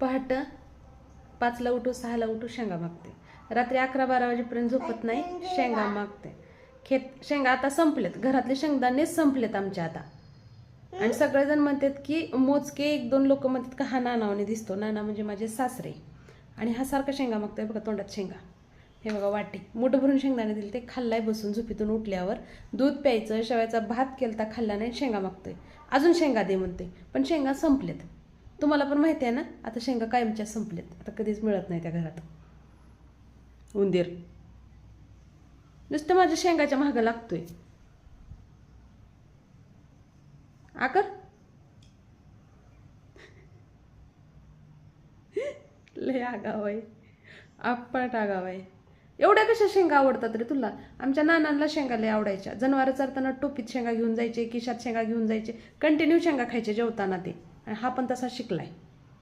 पहाट 5ला उठू 6ला उठू शेंगा मागते. रात्री 11-12 वाजेपर्यंत झोपत नाही, शेंगा मागते. शेंगा आता संपलेत, घरातले शेंगदाणेच संपलेत आमच्या आता. आणि सगळेजण म्हणतात की मोजके 1-2 लोक म्हणतात का हा नानावने दिसतो. नाना म्हणजे माझे सासरे. आणि हा सारखा शेंगा मागतोय बघा, तोंडात शेंगा. हे बघा वाटी मोठं भरून शेंगदाणे दिले, ते खाल्लाय बसून झोपीतून उठल्यावर. दूध प्यायचं, शेवयाचा भात केलता, खाल्ला नाही, शेंगा मागतोय. अजून शेंगा दे म्हणते, पण शेंगा संपलेत. तुम्हाला पण माहिती आहे ना, आता शेंगा कायमच्या संपलेत, आता कधीच मिळत नाही त्या घरात. उंदीर नुसतं माझ्या शेंगाच्या मागं लागतोय. आकर लय आगाव आहे, आपट आगाव आहे. एवढ्या कशा शेंगा आवडतात रे तुला? आमच्या नानांना शेंगा लय आवडायच्या. जनावरं चरताना टोपीत शेंगा घेऊन जायचे, किशात शेंगा घेऊन जायचे, कंटिन्यू शेंगा खायचे जेवताना ते. आणि हा पण तसा शिकलाय.